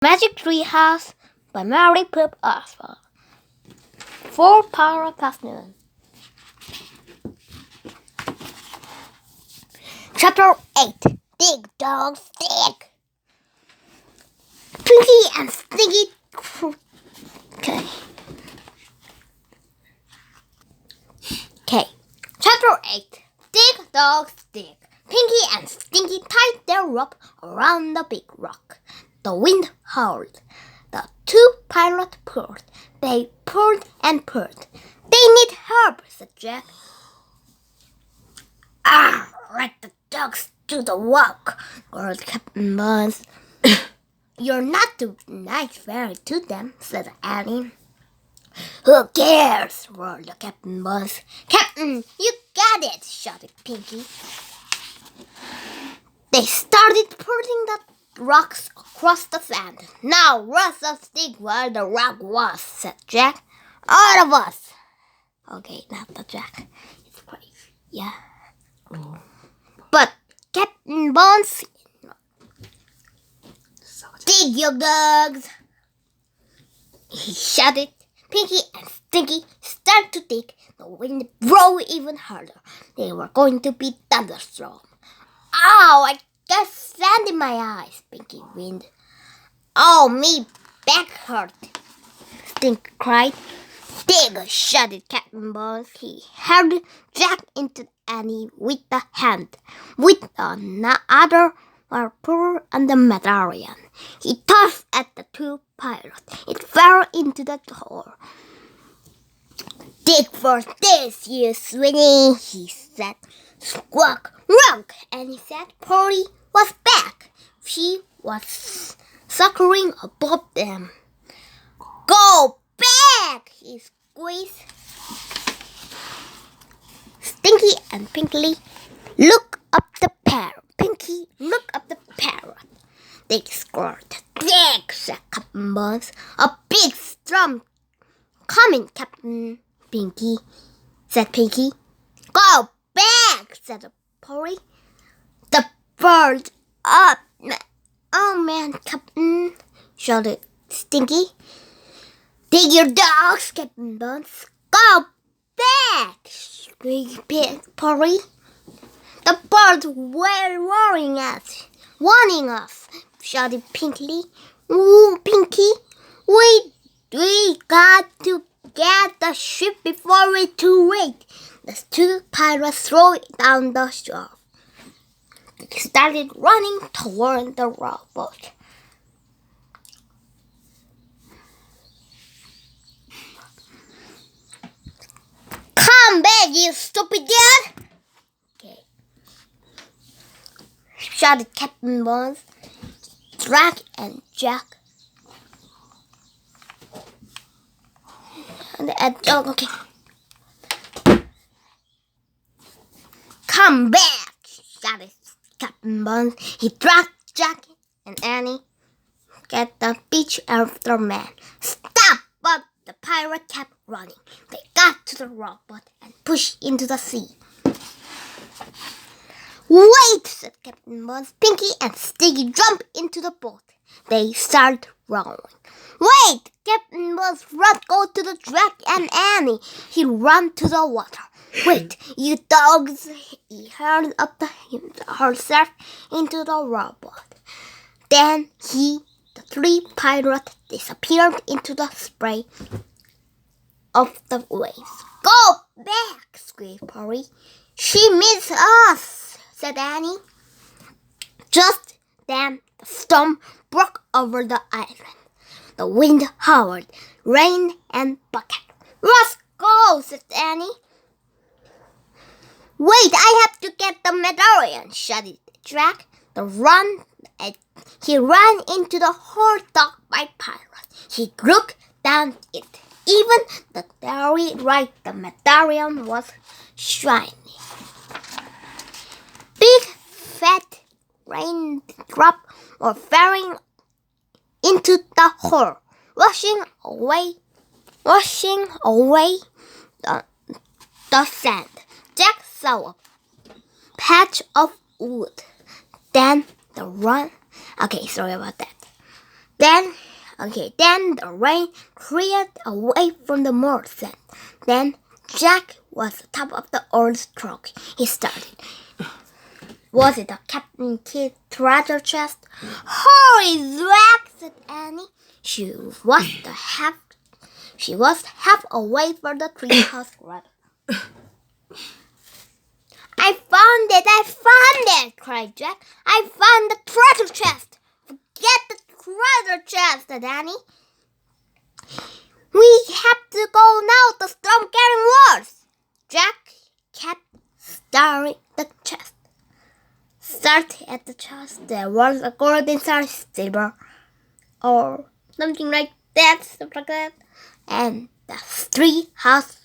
Magic Tree House by Mary Pope Oswald. 4:00 Chapter 8. Dig, dogs, dig! Pinky and Stinky. Okay. Chapter 8. Dig, dogs, dig. Pinky and Stinky tied their rope around the big rock. The wind howled. The two pirates pulled. They pulled and pulled. They need help, said Jack. Let the dogs do the work, growled Captain Buns. You're not too nice fairy to them, said Annie. Who cares? Roared the Captain Buns. Captain, you got it, shouted Pinky. They started pulling the rocks across the sand. Now rush us dig where the rock was, said Jack. All of us. Okay, not the Jack. It's crazy. Yeah. Oh. But Captain Bones, dig your dogs, he shouted. Pinky and Stinky started to dig. The wind blew even harder. They were going to be thunderstorm. Ow, I got sand in my eyes, Pinky whined. Oh, me back hurt, Stinky cried. Dig, shouted Captain Bones. He held Jack into Annie with the hand. With another pull on the medallion. He tossed at the two pirates. It fell into the hole. Dig for this, you Sweeney, he said. Squawk, runk, Annie said. Polly was back. She was suckering above them. Go back, he squeezed. Stinky and Pinky look up the parrot. Pinky, look up the parrot. They scored. Dig, said Captain Buns. A big storm coming, Captain Pinky, said Pinky. Go back, said Polly. The bird up. Oh man, Captain, shouted Stinky. Dig your dogs, Captain Buns. Go back, squeaked Polly. The birds were roaring us, warning us, shouted Pinky. Ooh, Pinky, we got to get the ship before it's too late. The two pirates threw it down the shore. They started running toward the rowboat. Come back, you stupid dude! Okay, shouted Captain Bones. Jack and Jack. Okay. Come back, shouted Captain Bones. He dragged Jack and Annie at the beach after man. Stop! But the pirate kept running. They got to the rowboat and pushed into the sea. Wait, said Captain Buns. Pinky and Stinky jumped into the boat. They started rowing. Wait, Captain Buns go to the Jack and Annie. He ran to the water. Wait, you dogs. He hurled up herself into the rowboat. Then the three pirates disappeared into the spray of the waves. Go back, squeaked Polly. She missed us, said Annie. Just then the storm broke over the island. The wind howled, rain and bucket. Let's go, said Annie. Wait, I have to get the medallion, shouted Jack. He ran into the hole dug by pirates. He looked down it. Even the very right, the medallion was shiny. Big fat raindrops were falling into the hole, washing away the sand. Jack saw a patch of wood. Then the run. Okay, sorry about that. Then the rain cleared away from the moors. Then Jack was at the top of the old truck. He started. Was it a Captain Kidd treasure chest? Hurry, Jack, said Annie. She was half away from the treehouse. I found it, cried Jack. I found the treasure chest. Forget the treasure chest, said Annie. We have to go now. The storm getting worse. Jack kept staring at the chest. At the chest, there was a gold inside, silver, or something like that, and the tree house.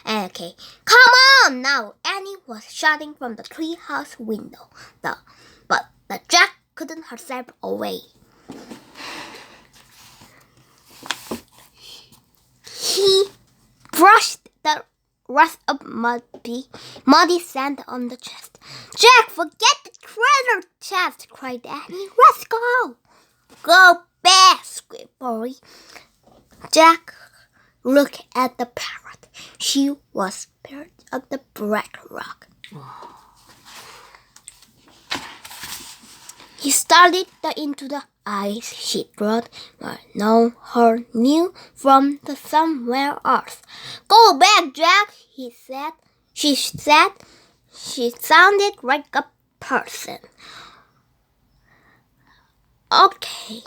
Okay, come on now! Annie was shouting from the tree house window. But Jack couldn't herself away. He brushed the rest of muddy sand on the chest. Jack, forget the treasure chest, cried Annie. Let's go. Go back, squeaked Polly. Jack looked at the parrot. She was perched on the black rock. He started into the ice sheet road, but no her knew from the somewhere else. Go back, Jack, he said. She said she sounded like a person. Okay,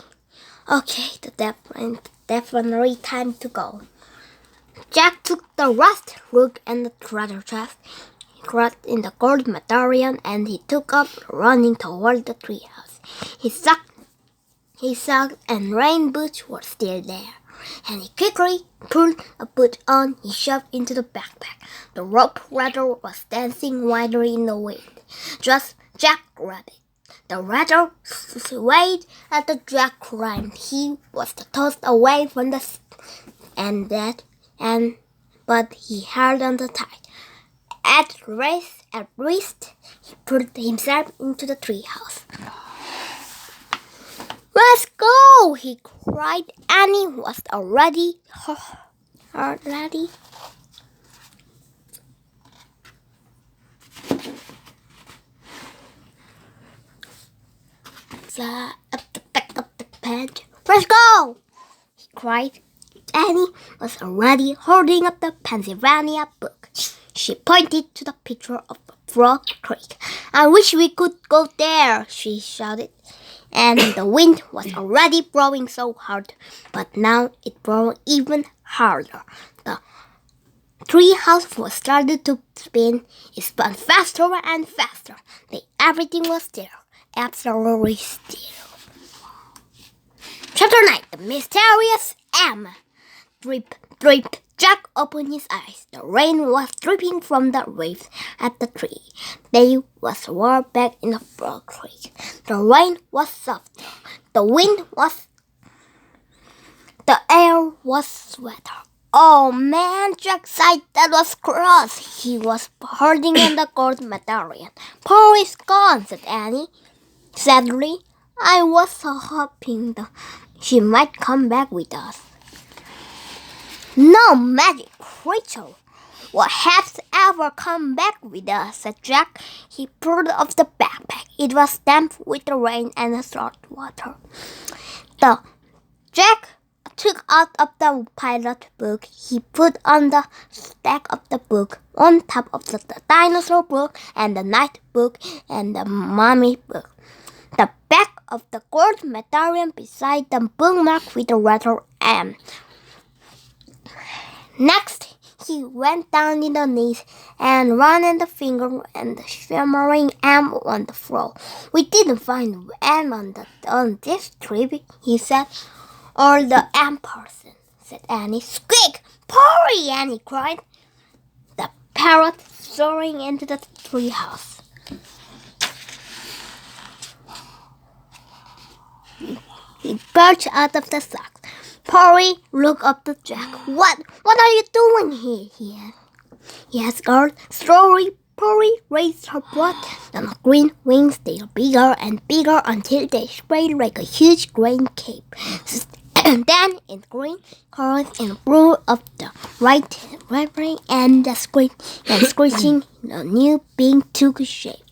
definitely time to go. Jack took the last look at the treasure chest. He grabbed in the gold medallion and he took up running toward the treehouse. His socks and rain boots were still there, and he quickly pulled a boot on. He shoved into the backpack. The rope ladder was dancing wildly in the wind. Just Jack grabbed it. The ladder swayed as the Jack climbed. He was tossed away from the but he held on tight. At least he pulled himself into the treehouse. Let's go! He cried. Annie was already at the back of the page. Let's go! He cried. Annie was already holding up the Pennsylvania book. She pointed to the picture of Frog Creek. I wish we could go there, she shouted. And the wind was already blowing so hard, but now it blew even harder. The treehouse was started to spin. It spun faster and faster. Everything was still, absolutely still. Chapter 9: The Mysterious M. Drip, drip. Jack opened his eyes. The rain was dripping from the leaves at the tree. They was rolled back in the Frog Creek. The rain was softer. The air was sweeter. Oh man, Jack sighed. That was gross. He was holding in the gold medallion. Polly's gone, said Annie. Sadly, I was so hoping she might come back with us. No magic creature would have ever come back with us, said Jack. He pulled off the backpack. It was damp with the rain and the salt water. Jack took out of the pilot book. He put on the stack of the book on top of the dinosaur book and the night book and the mummy book. The back of the gold medallion beside the bookmark with the letter M. Next, he went down in the knees and ran the finger and the shimmering M on the floor. We didn't find M on this trip, he said. Or the M person, said Annie. Squeak! Polly! Annie cried. The parrot soaring into the treehouse. He perched out of the socks. Polly looked up at Jack. What are you doing here? He asked her. Slowly Polly raised her broad and her green wings. They are bigger and bigger until they spread like a huge green cape. Then in green colors and blue of the right river and the screeching a new being took shape.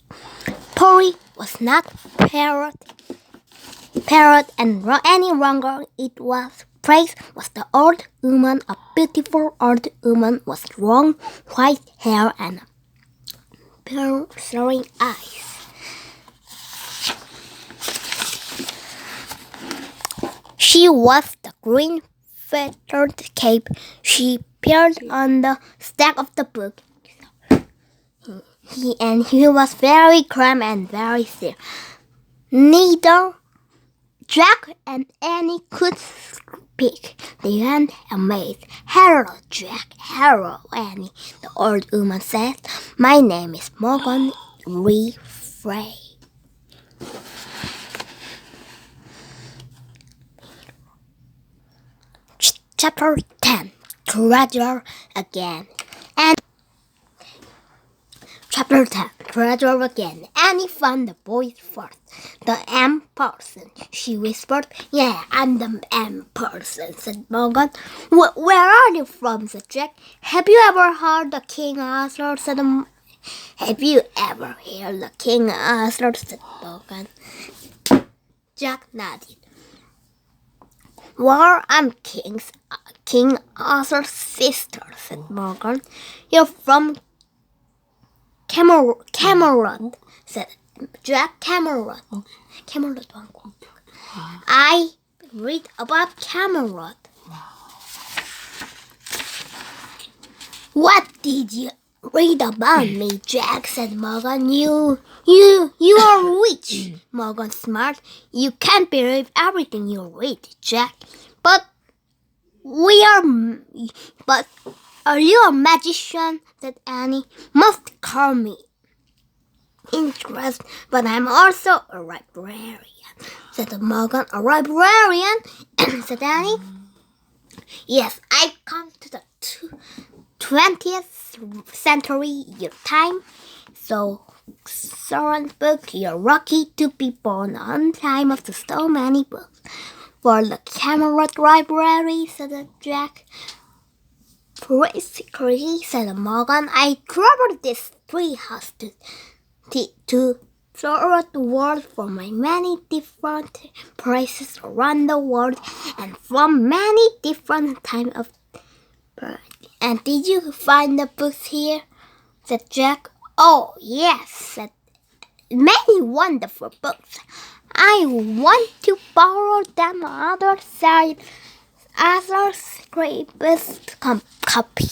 Polly was not parrot and any longer. It was praise was the old woman, a beautiful old woman with long white hair and staring eyes. She was the green feathered cape. She appeared on the stack of the book. He was very calm and very still. Neither Jack and Annie could speak. They went amazed. "Hello, Jack. Hello, Annie," the old woman said. "My name is Morgan Refray." Chapter 10. Treasure Again. Chapter 10. Treasure Again. Annie found the boys first. "The M person," she whispered. "Yeah, I'm the M person," said Morgan. "Where are you from?" said Jack. "Have you ever heard the King Arthur?" said "Have you ever heard the King Arthur?" said Morgan. Jack nodded. "Well, I'm King Arthur's sister," said Morgan. "You're from Camelot," said Jack. Camelot. I read about Camelot. "What did you read about me, Jack?" said Morgan. You are a witch." Morgan smiled. "You can't believe everything you read, Jack. But are you a magician?" said Annie. "Must call me interest, but I'm also a librarian," said Morgan. "A librarian?" said Annie. "Yes, I've come to the 20th century your time. So, Soren book, you're lucky to be born on time after so many books. For the Camelot Library," said Jack. "Basically," said Morgan, "I traveled this treehouse to throughout the world from my many different places around the world and from many different times of birth." "And did you find the books here?" said Jack. "Oh, yes," said "many wonderful books. I want to borrow them other's greatest copy,"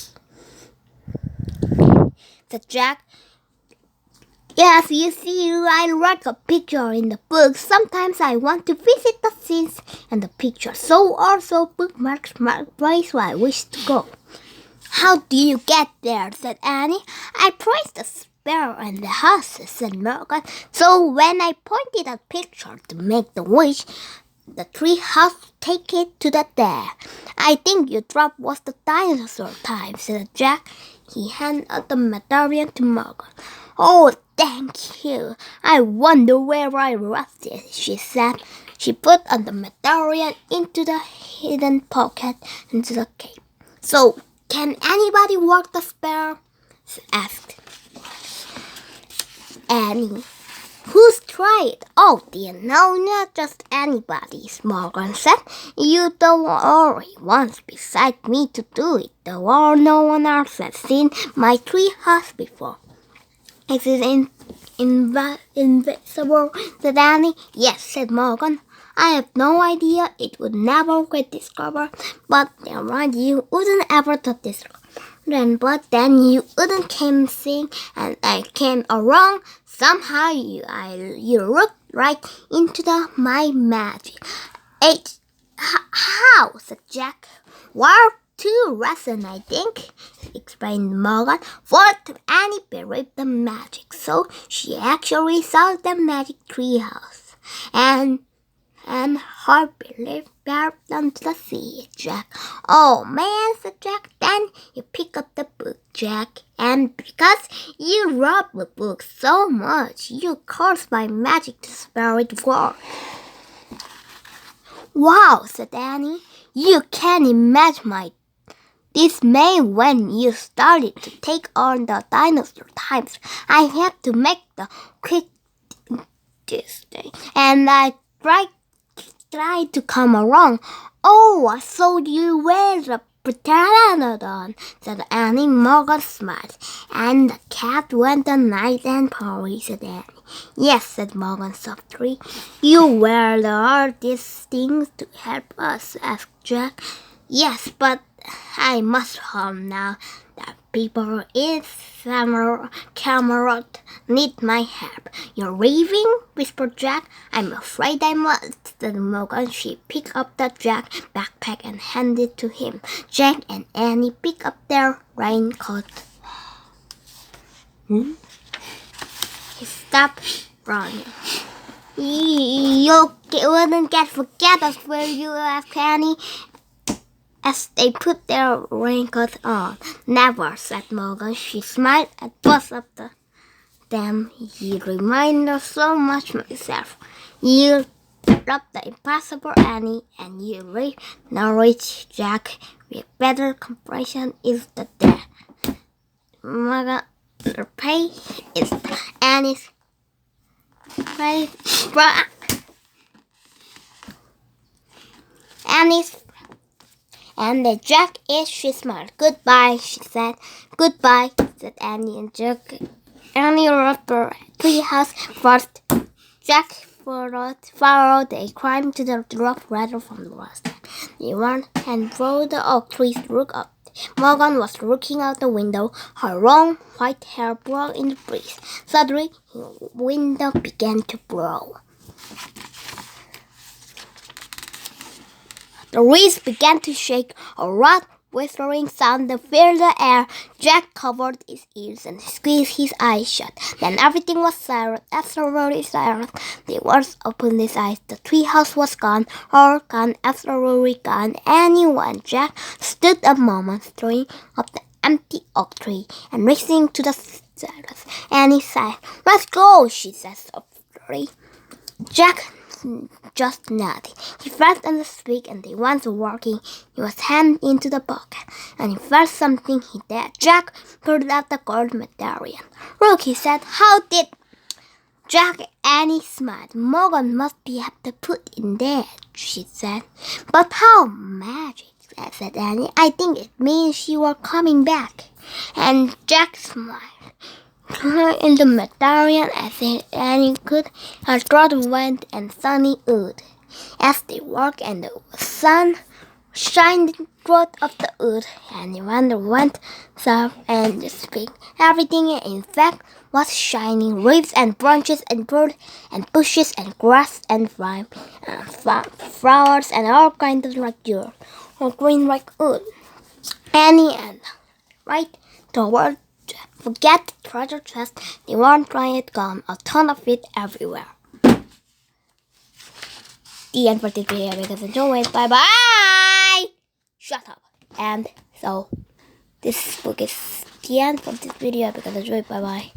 said Jack. "Yes, you see, I write a picture in the book. Sometimes I want to visit the scenes and the picture, so also bookmarks mark place where I wish to go." "How do you get there?" said Annie. "I placed a spell in the house," said Morgan. "So when I pointed a picture to make the wish, the tree house take it to the there. I think your drop was the dinosaur time," said Jack. He handed the medallion to Morgan. "Oh, thank you. I wonder where I lost it," she said. She put the medallion into the hidden pocket into the cape. "So, can anybody work the spell?" asked Annie. "Who's tried?" "Oh dear, no, not just anybody," Morgan said. "You don't worry. Once beside me to do it, though no one else has seen my tree house before." "Is it invisible?" said Annie. "Yes," said Morgan. "I have no idea. It would never get discovered. But then you wouldn't ever discover. But then you wouldn't come seeing, and I came along. Somehow you looked right into my magic." "How?" said Jack. "Well, 2 reasons, I think," explained Morgan. "First, Annie believed the magic, so she actually saw the magic treehouse. And and heart believed bear down to the sea, Jack. Oh man, said Jack. Then you pick up the book, Jack, and because you rub the book so much, you cause by magic to spell it word. Wow, said Annie. You can imagine my dismay when you started to take on the dinosaur types. I had to make the quick distance, and I tried to come along. Oh, so you were the pteranodon, said Annie. Morgan smiled. And the cat went the night and Polly, said Annie. Yes, said Morgan softly. You were the hardest things to help us, asked Jack. Yes, but I must home now. The people in Camelot need my help. You're leaving? Whispered Jack. I'm afraid I must, said Morgan. She picked up the Jack backpack and handed it to him. Jack and Annie picked up their raincoat. He stopped running. You wouldn't forget us, will you? Asked Annie, as they put their raincoats on. Never, said Morgan. She smiled at both of them. You remind us so much myself. You love the impossible, Annie, and you live knowledge, Jack. With better comprehension is the death. Morgan, the pay is Annie's pay. Annie's and the Jack is, she smiled. Goodbye, she said. Goodbye, said Annie and Jack. Annie left the treehouse first. Jack followed. They climbed to the rock ladder from the west. They ran and rode the oak trees looked up. Morgan was looking out the window. Her long white hair blew in the breeze. Suddenly, the window began to blow. The leaves began to shake. A loud whistling sound filled the air. Jack covered his ears and squeezed his eyes shut. Then everything was silent, absolutely silent. The ones opened his eyes. The treehouse was gone, all gone, absolutely gone. Annie and Jack stood a moment, staring up the empty oak tree and listening to the silence. Annie sighed. Let's go, she said softly. Jack just nodded. He felt on the stick and they went walking. He was hand into the pocket and he felt something he did. Jack pulled out the gold medallion. Look, he said. How did Jack? Annie smiled. Morgan must be have to put in there, she said. But how? Magic, said Annie. I think it means she was coming back. And Jack smiled. In the medallion as Annie could, her throat went and sunny wood. As they walked and the sun shined through of the wood, and went south and the spring. Everything, in fact, was shining. Leaves and branches and birds and bushes and grass and vine and flowers and all kinds of like dirt or green like wood. Annie and right toward forget the treasure chest. They weren't trying it gone. A ton of it everywhere. The end for this video because enjoy it. Bye bye. Shut up. And so this book is the end for this video because enjoy it. Bye bye.